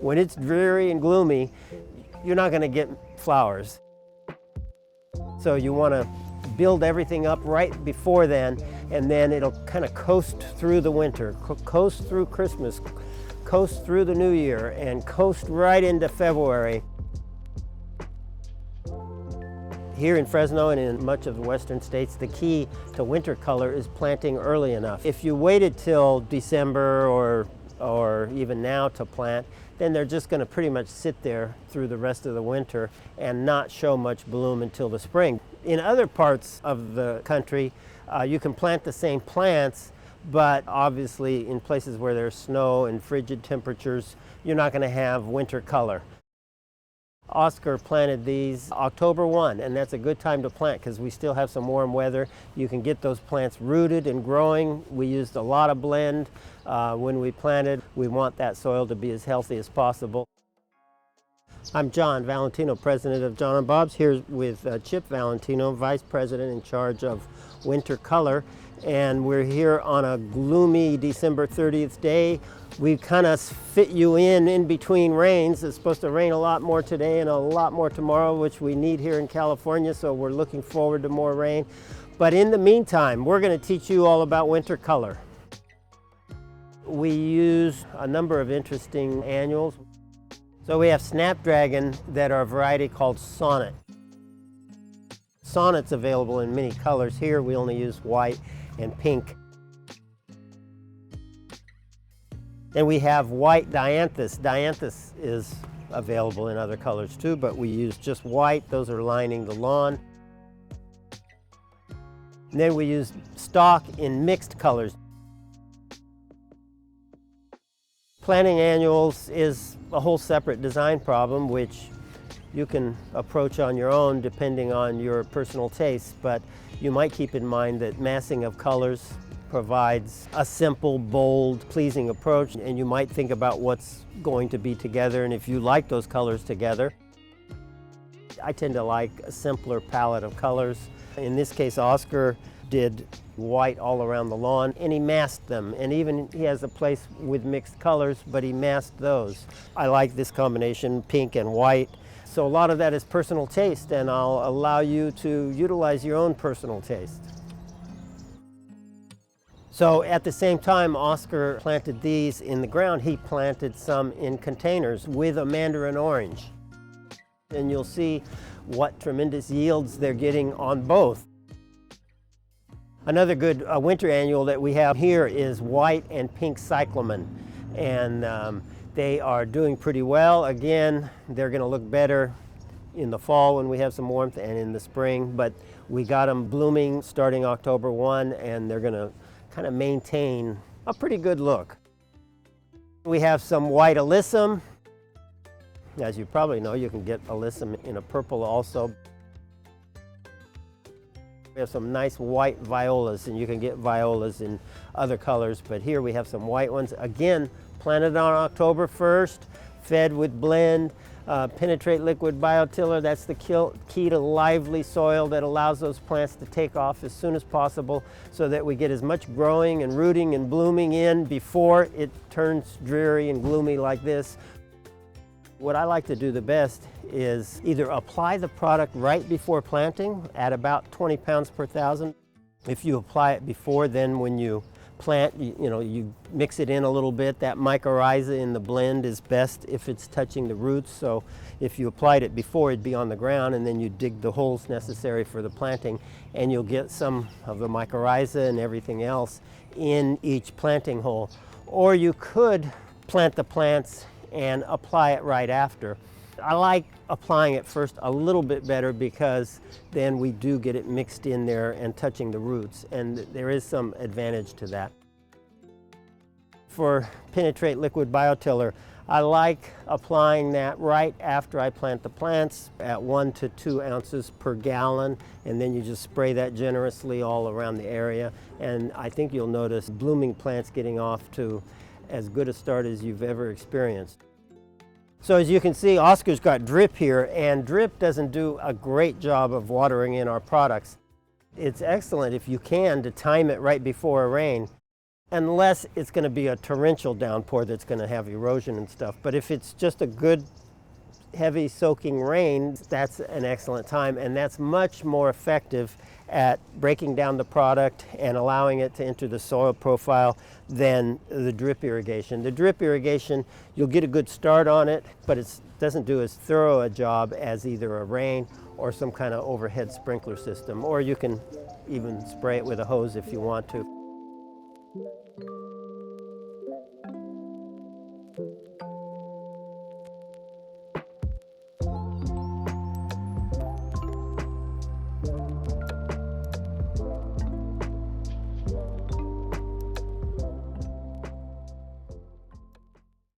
When it's dreary and gloomy, you're not going to get flowers. So you want to build everything up right before then, and then it'll kind of coast through the winter, coast through Christmas, coast through the New Year, and coast right into February. Here in Fresno and in much of the western states, the key to winter color is planting early enough. If you waited till December or even now to plant, then they're just going to pretty much sit there through the rest of the winter and not show much bloom until the spring. In other parts of the country, you can plant the same plants, but obviously in places where there's snow and frigid temperatures, you're not going to have winter color. Oscar planted these October 1, and that's a good time to plant because we still have some warm weather. You can get those plants rooted and growing. We used a lot of blend when we planted. We want that soil to be as healthy as possible. I'm John Valentino, president of John & Bob's, here with Chip Valentino, vice president in charge of winter color. And we're here on a gloomy December 30th day. We kind of fit you in between rains. It's supposed to rain a lot more today and a lot more tomorrow, which we need here in California, so we're looking forward to more rain. But in the meantime, we're going to teach you all about winter color. We use a number of interesting annuals. So we have Snapdragon that are a variety called Sonnet. Sonnet's available in many colors. Here we only use white and pink. Then we have white Dianthus. Dianthus is available in other colors too, but we use just white. Those are lining the lawn. And then we use stock in mixed colors. Planting annuals is a whole separate design problem, which you can approach on your own depending on your personal tastes, but you might keep in mind that massing of colors provides a simple, bold, pleasing approach, and you might think about what's going to be together and if you like those colors together. I tend to like a simpler palette of colors. In this case, Oscar did white all around the lawn, and he masked them, and even he has a place with mixed colors, but he masked those. I like this combination, pink and white. So a lot of that is personal taste, and I'll allow you to utilize your own personal taste. So at the same time Oscar planted these in the ground, he planted some in containers with a mandarin orange. And you'll see what tremendous yields they're getting on both. Another good winter annual that we have here is white and pink Cyclamen. And they are doing pretty well. Again, they're going to look better in the fall when we have some warmth and in the spring, but we got them blooming starting October 1, and they're going to kind of maintain a pretty good look. We have some white Alyssum. As you probably know, you can get Alyssum in a purple also. We have some nice white Violas, and you can get Violas in other colors, but here we have some white ones. Again, planted on October 1st, fed with blend, penetrate liquid biotiller. That's the key to lively soil that allows those plants to take off as soon as possible so that we get as much growing and rooting and blooming in before it turns dreary and gloomy like this. What I like to do the best is either apply the product right before planting at about 20 pounds per thousand. If you apply it before, then when you plant, you mix it in a little bit. That mycorrhiza in the blend is best if it's touching the roots. So if you applied it before, it'd be on the ground, and then you dig the holes necessary for the planting, and you'll get some of the mycorrhiza and everything else in each planting hole. Or you could plant the plants and apply it right after. I like applying it first a little bit better because then we do get it mixed in there and touching the roots, and there is some advantage to that. For penetrate liquid biotiller, I like applying that right after I plant the plants at 1 to 2 ounces per gallon, and then you just spray that generously all around the area, and I think you'll notice blooming plants getting off to as good a start as you've ever experienced. So as you can see, Oscar's got drip here, and drip doesn't do a great job of watering in our products. It's excellent if you can to time it right before a rain. unless it's going to be a torrential downpour that's going to have erosion and stuff. But if it's just a good heavy soaking rain, that's an excellent time, and that's much more effective at breaking down the product and allowing it to enter the soil profile than the drip irrigation. The drip irrigation, you'll get a good start on it, but it doesn't do as thorough a job as either a rain or some kind of overhead sprinkler system, or you can even spray it with a hose if you want to.